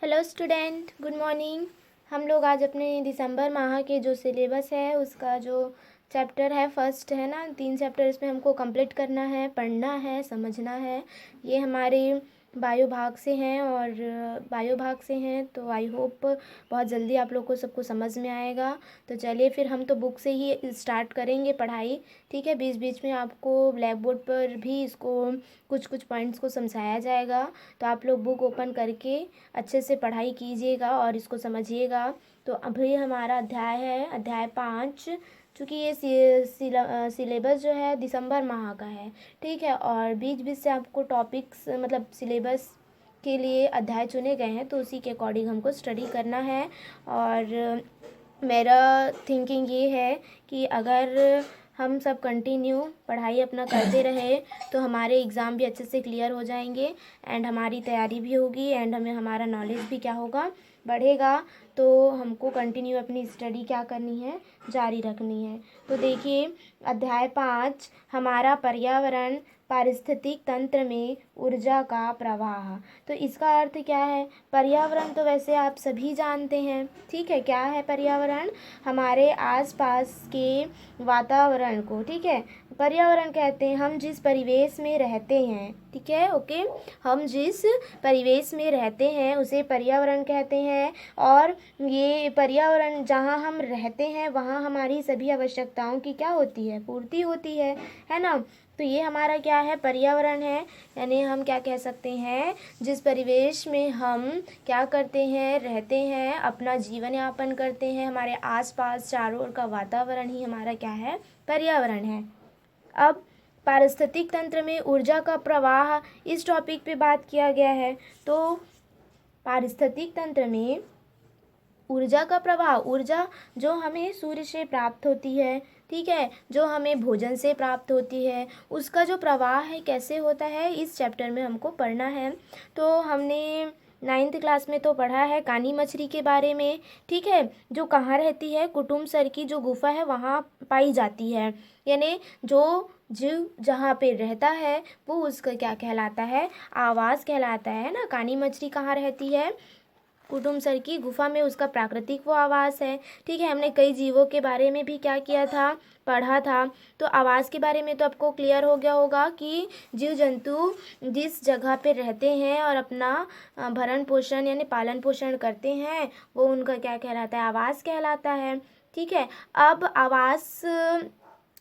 Hello student, good morning. हम लोग आज अपने दिसंबर माह के जो सिलेबस है उसका जो चैप्टर है फर्स्ट है ना, 3 चैप्टर इसमें हमको कंप्लीट करना है, पढ़ना है, समझना है। ये हमारे बायो भाग से हैं और बायो भाग से हैं तो आई होप बहुत जल्दी आप लोग को सबको समझ में आएगा। तो चलिए फिर हम तो बुक से ही स्टार्ट करेंगे पढ़ाई, ठीक है। बीच बीच में आपको ब्लैक बोर्ड पर भी इसको कुछ कुछ पॉइंट्स को समझाया जाएगा, तो आप लोग बुक ओपन करके अच्छे से पढ़ाई कीजिएगा और इसको समझिएगा। तो अभी हमारा अध्याय है अध्याय 5, चूँकि ये सिलेबस जो है दिसंबर माह का है, ठीक है। और बीच बीच से आपको टॉपिक्स मतलब सिलेबस के लिए अध्याय चुने गए हैं तो उसी के अकॉर्डिंग हमको स्टडी करना है। और मेरा थिंकिंग ये है कि अगर हम सब कंटिन्यू पढ़ाई अपना करते रहे तो हमारे एग्ज़ाम भी अच्छे से क्लियर हो जाएंगे एंड हमारी तैयारी भी होगी एंड हमें हमारा नॉलेज भी क्या होगा, बढ़ेगा। तो हमको कंटिन्यू अपनी स्टडी क्या करनी है, जारी रखनी है। तो देखिए अध्याय 5 हमारा पर्यावरण पारिस्थितिक तंत्र में ऊर्जा का प्रवाह। तो इसका अर्थ क्या है? पर्यावरण तो वैसे आप सभी जानते हैं, ठीक है। क्या है पर्यावरण? हमारे आसपास के वातावरण को, ठीक है, पर्यावरण कहते हैं। हम जिस परिवेश में रहते हैं, ठीक है, ओके, हम जिस परिवेश में रहते हैं उसे पर्यावरण कहते हैं। और ये पर्यावरण जहाँ हम रहते हैं वहाँ हमारी सभी आवश्यकताओं की क्या होती है, पूर्ति होती है ना। तो ये हमारा क्या है, पर्यावरण है। यानी हम क्या कह सकते हैं, जिस परिवेश में हम क्या करते हैं, रहते हैं, अपना जीवन यापन करते हैं, हमारे आसपास चारों ओर का वातावरण ही हमारा क्या है, पर्यावरण है। अब पारिस्थितिक तंत्र में ऊर्जा का प्रवाह, इस टॉपिक पे बात किया गया है। तो पारिस्थितिक तंत्र में ऊर्जा का प्रवाह, ऊर्जा जो हमें सूर्य से प्राप्त होती है, ठीक है, जो हमें भोजन से प्राप्त होती है, उसका जो प्रवाह है कैसे होता है, इस चैप्टर में हमको पढ़ना है। तो हमने 9th क्लास में तो पढ़ा है कानी मछली के बारे में, ठीक है, जो कहाँ रहती है, कुटुम्ब सर की जो गुफा है वहाँ पाई जाती है। यानी जो जीव जहाँ पे रहता है वो उसका क्या कहलाता है, आवास कहलाता है ना। कानी मछली कहाँ रहती है, कुटुम्ब सर की गुफा में, उसका प्राकृतिक वो आवास है, ठीक है। हमने कई जीवों के बारे में भी क्या किया था, पढ़ा था। तो आवास के बारे में तो आपको क्लियर हो गया होगा कि जीव जंतु जिस जगह पे रहते हैं और अपना भरण पोषण यानी पालन पोषण करते हैं वो उनका क्या कहलाता है, आवास कहलाता है, ठीक है। अब आवास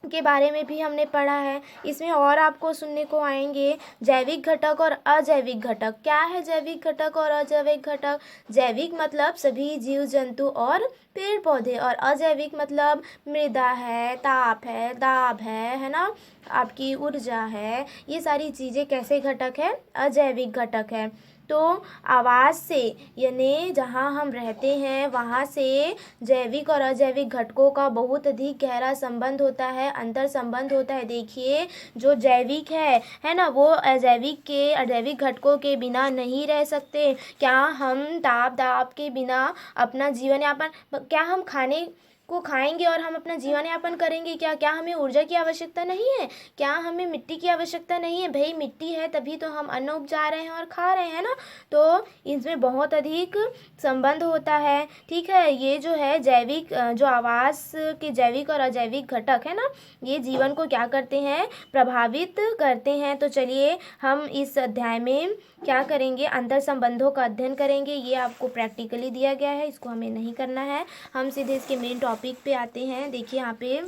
के बारे में भी हमने पढ़ा है। इसमें और आपको सुनने को आएंगे जैविक घटक और अजैविक घटक। क्या है जैविक घटक और अजैविक घटक? जैविक मतलब सभी जीव जंतु और पेड़ पौधे, और अजैविक मतलब मृदा है, ताप है, दाब है ना, आपकी ऊर्जा है। ये सारी चीज़ें कैसे घटक है, अजैविक घटक है। तो आवास से यानी जहाँ हम रहते हैं वहाँ से जैविक और अजैविक घटकों का बहुत अधिक गहरा संबंध होता है, अंतर संबंध होता है। देखिए जो जैविक है ना, वो अजैविक घटकों के बिना नहीं रह सकते। क्या हम ताप दाप के बिना अपना जीवन यापन, क्या हम खाने को खाएंगे और हम अपना जीवन यापन करेंगे क्या? क्या हमें ऊर्जा की आवश्यकता नहीं है? क्या हमें मिट्टी की आवश्यकता नहीं है? भाई मिट्टी है तभी तो हम अन्न उपजा रहे हैं और खा रहे हैं ना। तो इसमें बहुत अधिक संबंध होता है, ठीक है। ये जो है जैविक जो आवास के जैविक और अजैविक घटक है ना, ये जीवन को क्या करते हैं, प्रभावित करते हैं। तो चलिए हम इस अध्याय में क्या करेंगे, अंतर संबंधों का अध्ययन करेंगे। ये आपको प्रैक्टिकली दिया गया है, इसको हमें नहीं करना है। हम सीधे इसके मेन टॉपिक पे आते हैं। देखिए यहाँ पे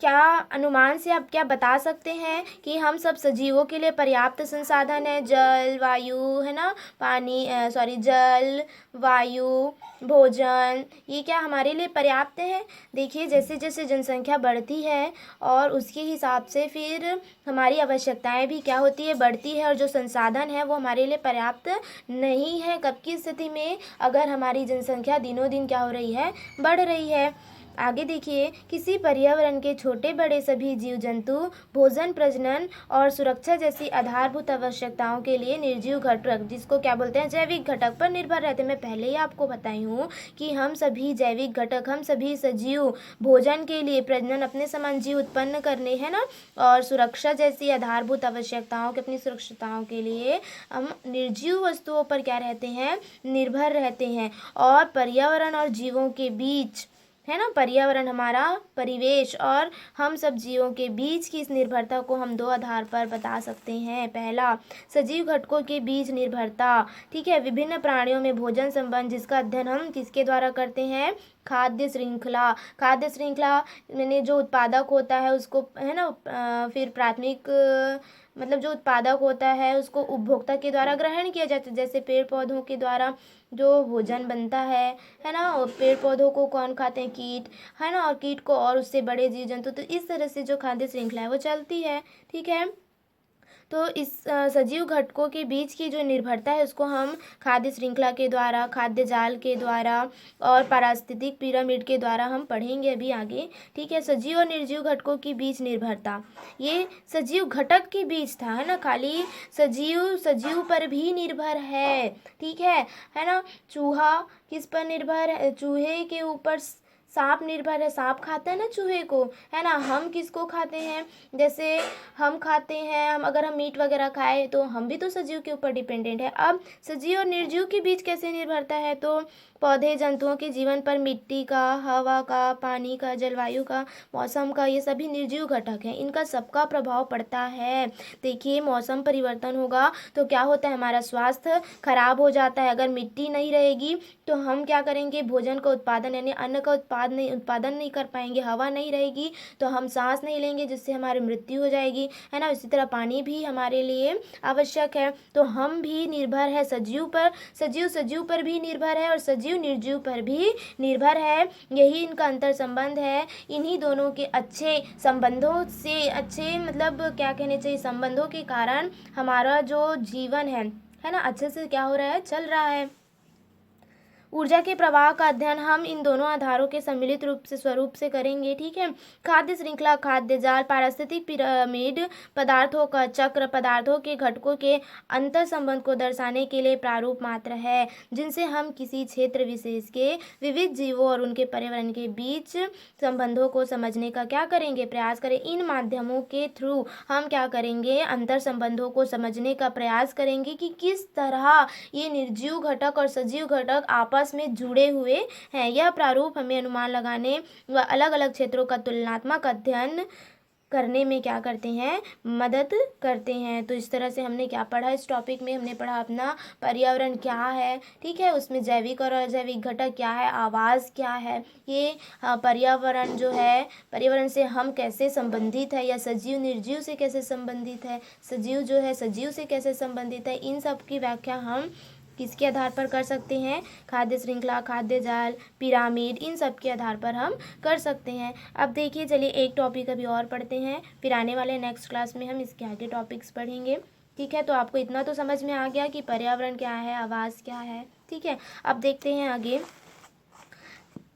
क्या अनुमान से आप क्या बता सकते हैं कि हम सब सजीवों के लिए पर्याप्त संसाधन है, जल वायु है ना, पानी जल वायु भोजन, ये क्या हमारे लिए पर्याप्त है? देखिए जैसे जैसे जनसंख्या बढ़ती है और उसके हिसाब से फिर हमारी आवश्यकताएं भी क्या होती है, बढ़ती है, और जो संसाधन है वो हमारे लिए पर्याप्त नहीं है। कब की स्थिति में? अगर हमारी जनसंख्या दिनों दिन क्या हो रही है, बढ़ रही है। आगे देखिए, किसी पर्यावरण के छोटे बड़े सभी जीव जंतु भोजन, प्रजनन और सुरक्षा जैसी आधारभूत आवश्यकताओं के लिए निर्जीव घटक, जिसको क्या बोलते हैं, जैविक घटक पर निर्भर रहते हैं। मैं पहले ही आपको बताई हूँ कि हम सभी जैविक घटक, हम सभी सजीव भोजन के लिए, प्रजनन, अपने समान जीव उत्पन्न करने, है ना, और सुरक्षा जैसी आधारभूत आवश्यकताओं के, अपनी सुरक्षताओं के लिए हम निर्जीव वस्तुओं पर क्या रहते हैं, निर्भर रहते हैं। और पर्यावरण और जीवों के बीच, है ना, पर्यावरण हमारा परिवेश और हम सब जीवों के बीच की इस निर्भरता को हम दो आधार पर बता सकते हैं। पहला, सजीव घटकों के बीच निर्भरता, ठीक है, विभिन्न प्राणियों में भोजन संबंध, जिसका अध्ययन हम किसके द्वारा करते हैं, खाद्य श्रृंखला। खाद्य श्रृंखला मैंने जो उत्पादक होता है उसको, है ना, फिर प्राथमिक मतलब जो उत्पादक होता है उसको उपभोक्ता के द्वारा ग्रहण किया जाता है। जैसे पेड़ पौधों के द्वारा जो भोजन बनता है ना, और पेड़ पौधों को कौन खाते हैं, कीट, है ना, और कीट को और उससे बड़े जीव जंतु। तो इस तरह से जो खाद्य श्रृंखला है वो चलती है, ठीक है। तो इस सजीव घटकों के बीच की जो निर्भरता है उसको हम खाद्य श्रृंखला के द्वारा, खाद्य जाल के द्वारा और पारिस्थितिक पिरामिड के द्वारा हम पढ़ेंगे अभी आगे, ठीक है। सजीव और निर्जीव घटकों के बीच निर्भरता, ये सजीव घटक के बीच था, है ना, खाली सजीव पर भी निर्भर है, ठीक है ना। चूहा किस पर निर्भर है, चूहे के ऊपर सांप निर्भर है, सांप खाता है ना चूहे को, है ना। हम किसको खाते हैं, जैसे हम खाते हैं, अगर हम मीट वगैरह खाए तो हम भी तो सजीव के ऊपर डिपेंडेंट है। अब सजीव और निर्जीव के बीच कैसे निर्भरता है, तो पौधे जंतुओं के जीवन पर मिट्टी का, हवा का, पानी का, जलवायु का, मौसम का, ये सभी निर्जीव घटक हैं, इनका सबका प्रभाव पड़ता है। देखिए, मौसम परिवर्तन होगा तो क्या होता है, हमारा स्वास्थ्य खराब हो जाता है। अगर मिट्टी नहीं रहेगी तो हम क्या करेंगे, भोजन का उत्पादन यानी अन्न का उत्पादन नहीं कर पाएंगे। हवा नहीं रहेगी तो हम सांस नहीं लेंगे, जिससे हमारी मृत्यु हो जाएगी, है ना। इसी तरह पानी भी हमारे लिए आवश्यक है। तो हम भी निर्भर है सजीव पर, सजीव पर भी निर्भर है और सजीव निर्जीव पर भी निर्भर है। यही इनका अंतर संबंध है। इन्हीं दोनों के अच्छे संबंधों से, अच्छे मतलब क्या कहने चाहिए, संबंधों के कारण हमारा जो जीवन है ना, अच्छे से क्या हो रहा है, चल रहा है। ऊर्जा के प्रवाह का अध्ययन हम इन दोनों आधारों के सम्मिलित स्वरूप से करेंगे, ठीक है। खाद्य श्रृंखला, खाद्य जाल, पारिस्थितिक पिरामिड, पदार्थों का चक्र, पदार्थों के घटकों के अंतर संबंध को दर्शाने के लिए प्रारूप मात्र है, जिनसे हम किसी क्षेत्र विशेष के विविध जीवों और उनके पर्यावरण के बीच संबंधों को समझने का क्या करेंगे, प्रयास करें। इन माध्यमों के थ्रू हम क्या करेंगे, अंतर संबंधों को समझने का प्रयास करेंगे कि किस तरह ये निर्जीव घटक और सजीव घटक आपस में जुड़े हुए हैं। यह प्रारूप हमें अनुमान लगाने व अलग अलग क्षेत्रों का तुलनात्मक अध्ययन करने में क्या करते हैं, मदद करते हैं। तो इस तरह से हमने क्या पढ़ा, इस टॉपिक में हमने पढ़ा अपना पर्यावरण क्या है, ठीक है, उसमें जैविक और अजैविक घटक क्या है, आवाज़ क्या है, ये पर्यावरण जो है, पर्यावरण से हम कैसे संबंधित है, या सजीव निर्जीव से कैसे संबंधित है, सजीव जो है सजीव से कैसे संबंधित है, इन सब की व्याख्या हम किसके आधार पर कर सकते हैं, खाद्य श्रृंखला, खाद्य जाल, पिरामिड, इन सब के आधार पर हम कर सकते हैं। अब देखिए, चलिए एक टॉपिक अभी और पढ़ते हैं, फिर आने वाले नेक्स्ट क्लास में हम इसके आगे टॉपिक्स पढ़ेंगे, ठीक है। तो आपको इतना तो समझ में आ गया कि पर्यावरण क्या है, आवाज़ क्या है, ठीक है। अब देखते हैं आगे।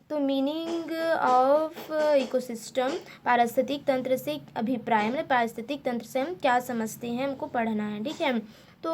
तो मीनिंग ऑफ इकोसिस्टम, पारिस्थितिक तंत्र से अभिप्राय, मतलब पारिस्थितिक तंत्र से हम क्या समझते हैं, हमको पढ़ना है, ठीक है। तो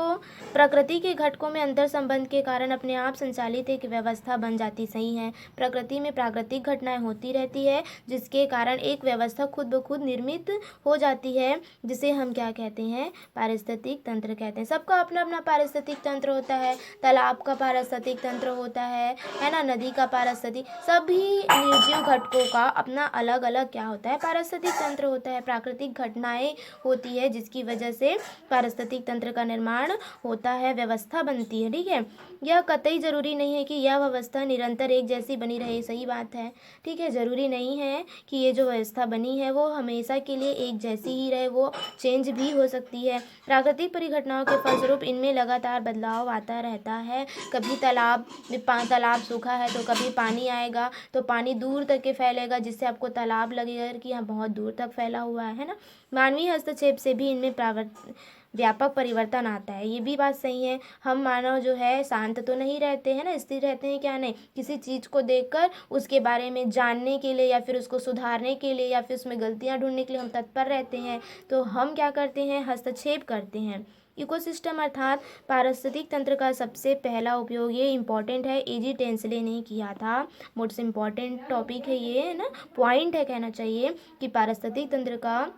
प्रकृति के घटकों में अंतर संबंध के कारण अपने आप संचालित एक व्यवस्था बन जाती, सही है। प्रकृति में प्राकृतिक घटनाएं होती रहती है, जिसके कारण एक व्यवस्था खुद ब खुद निर्मित हो जाती है, जिसे हम क्या कहते हैं, पारिस्थितिक तंत्र कहते हैं। सबका अपना अपना पारिस्थितिक तंत्र होता है, तालाब का पारिस्थितिक तंत्र होता है ना, नदी का पारिस्थितिक, सभी निर्जीव घटकों का अपना अलग अलग क्या होता है, पारिस्थितिक तंत्र होता है। प्राकृतिक घटनाएं होती है जिसकी वजह से पारिस्थितिक तंत्र का निर्माण होता है, व्यवस्था बनती है, ठीक है। यह कतई जरूरी नहीं है कि यह व्यवस्था निरंतर एक जैसी बनी रहे, सही बात है, ठीक है। जरूरी नहीं है कि ये जो व्यवस्था बनी है वो हमेशा के लिए एक जैसी ही रहे, वो चेंज भी हो सकती है। प्राकृतिक परिघटनाओं के फलस्वरूप इनमें लगातार बदलाव आता रहता है। कभी तालाब सूखा है तो कभी पानी आएगा तो पानी दूर तक के फैलेगा, जिससे आपको तालाब लगेगा कि यहाँ बहुत दूर तक फैला हुआ है ना। मानवीय हस्तक्षेप से भी इनमें व्यापक परिवर्तन आता है। ये भी बात सही है। हम मानव जो है शांत तो नहीं रहते हैं ना, स्थिर रहते हैं क्या? नहीं, किसी चीज़ को देखकर उसके बारे में जानने के लिए या फिर उसको सुधारने के लिए या फिर उसमें गलतियाँ ढूंढने के लिए हम तत्पर रहते हैं। तो हम क्या करते हैं? हस्तक्षेप करते हैं। इकोसिस्टम अर्थात पारिस्थितिक तंत्र का सबसे पहला उपयोग, ये इम्पॉर्टेंट है, एजी टेंसले ने किया था। मोस्ट इम्पॉर्टेंट टॉपिक है ये, है ना, पॉइंट है कहना चाहिए कि पारिस्थितिक तंत्र का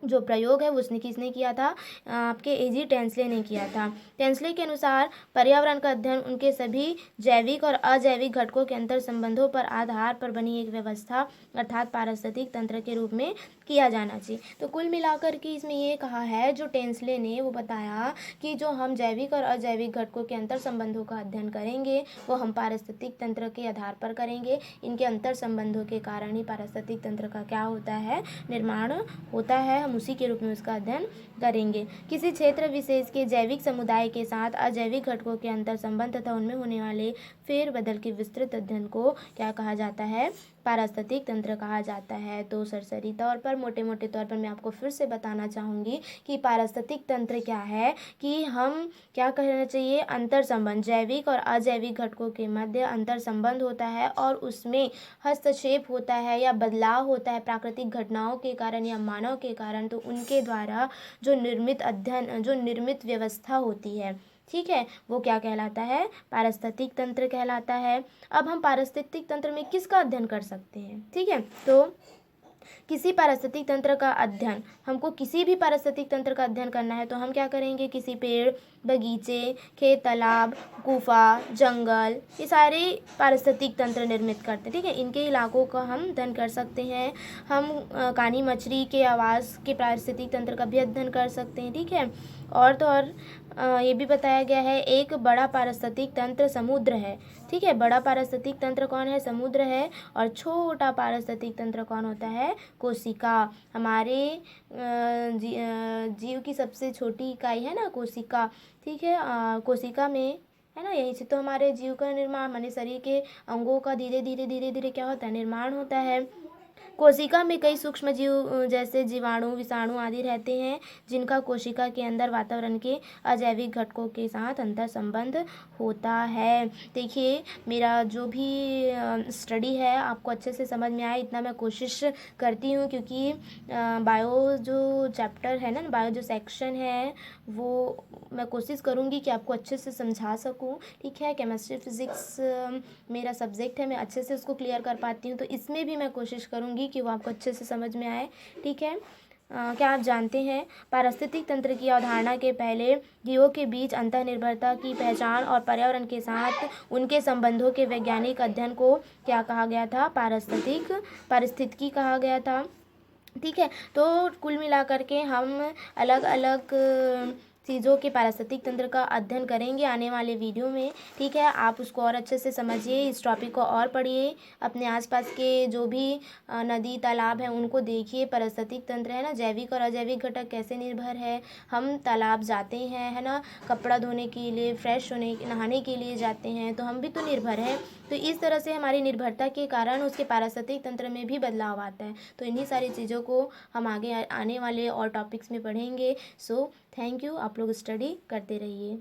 जो प्रयोग है वो उसने किसने किया था? आपके एजी टेंसले ने किया था। टेंसले के अनुसार पर्यावरण का अध्ययन उनके सभी जैविक और अजैविक घटकों के अंतर संबंधों पर आधार पर बनी एक व्यवस्था अर्थात पारिस्थितिक तंत्र के रूप में किया जाना चाहिए। तो कुल मिलाकर के इसमें ये कहा है जो टेंसले ने, वो बताया कि जो हम जैविक और अजैविक घटकों के अंतर संबंधों का अध्ययन करेंगे वो हम पारिस्थितिक तंत्र के आधार पर करेंगे। इनके अंतर संबंधों के कारण ही पारिस्थितिक तंत्र का क्या होता है? निर्माण होता है। हम उसी के रूप में उसका अध्ययन करेंगे। किसी क्षेत्र विशेष के जैविक समुदाय के साथ अजैविक घटकों के अंतर संबंध तथा उनमें होने वाले फेरबदल के विस्तृत अध्ययन को क्या कहा जाता है? पारिस्थितिक तंत्र कहा जाता है। तो सरसरी तौर पर, मोटे मोटे तौर पर मैं आपको फिर से बताना चाहूँगी कि पारिस्थितिक तंत्र क्या है, कि हम क्या कहना चाहिए? अंतर संबंध, जैविक और अजैविक घटकों के मध्य अंतर संबंध होता है और उसमें हस्तक्षेप होता है या बदलाव होता है प्राकृतिक घटनाओं के कारण या मानव के कारण। तो उनके द्वारा जो निर्मित अध्ययन, जो निर्मित व्यवस्था होती है, ठीक है, वो क्या कहलाता है? पारिस्थितिक तंत्र कहलाता है। अब हम पारिस्थितिक तंत्र में किसका अध्ययन कर सकते हैं? ठीक है, तो किसी पारिस्थितिक तंत्र का अध्ययन, हमको किसी भी पारिस्थितिक तंत्र का अध्ययन करना है तो हम क्या करेंगे? किसी पेड़, बगीचे, खेत, तालाब, गुफा, जंगल, ये सारे पारिस्थितिक तंत्र निर्मित करते हैं। ठीक है, इनके इलाकों का हम अध्ययन कर सकते हैं। हम कानी मछली के आवास के पारिस्थितिक तंत्र का भी अध्ययन कर सकते हैं। ठीक है, और तो और ये भी बताया गया है एक बड़ा पारिस्थितिक तंत्र समुद्र है। ठीक है, बड़ा पारिस्थितिक तंत्र कौन है? समुद्र है। और छोटा पारिस्थितिक तंत्र कौन होता है? कोशिका। हमारे जीव की सबसे छोटी इकाई है ना कोशिका। ठीक है, कोशिका में है ना, यहीं से तो हमारे जीव का निर्माण, माने शरीर के अंगों का धीरे धीरे क्या होता है? निर्माण होता है। कोशिका में कई सूक्ष्म जीव जैसे जीवाणु, विषाणु आदि रहते हैं जिनका कोशिका के अंदर वातावरण के अजैविक घटकों के साथ अंतर संबंध होता है। देखिए, मेरा जो भी स्टडी है आपको अच्छे से समझ में आए इतना मैं कोशिश करती हूँ, क्योंकि बायो जो चैप्टर है ना, बायो जो सेक्शन है वो मैं कोशिश करूँगी कि आपको अच्छे से समझा सकूँ। ठीक है, केमिस्ट्री फिज़िक्स मेरा सब्जेक्ट है, मैं अच्छे से उसको क्लियर कर पाती हूँ, तो इसमें भी मैं कोशिश करूँगी कि वो आपको अच्छे से समझ में आए। ठीक है, क्या आप जानते हैं पारिस्थितिक तंत्र की अवधारणा के पहले जीवों के बीच अंतर्निर्भरता की पहचान और पर्यावरण के साथ उनके संबंधों के वैज्ञानिक अध्ययन को क्या कहा गया था? पारिस्थितिकी कहा गया था। ठीक है, तो कुल मिलाकर के हम अलग अलग चीज़ों के पारिस्थितिक तंत्र का अध्ययन करेंगे आने वाले वीडियो में। ठीक है, आप उसको और अच्छे से समझिए, इस टॉपिक को और पढ़िए, अपने आसपास के जो भी नदी तालाब हैं उनको देखिए। पारिस्थितिक तंत्र है ना, जैविक और अजैविक घटक कैसे निर्भर है। हम तालाब जाते हैं, है ना, कपड़ा धोने के लिए, फ्रेश होने, नहाने के लिए जाते हैं, तो हम भी तो निर्भर हैं। तो इस तरह से हमारी निर्भरता के कारण उसके पारिस्थितिक तंत्र में भी बदलाव आता है। तो इन्हीं सारी चीज़ों को हम आगे आने वाले और टॉपिक्स में पढ़ेंगे। सो थैंक यू, आप लोग स्टडी करते रहिए।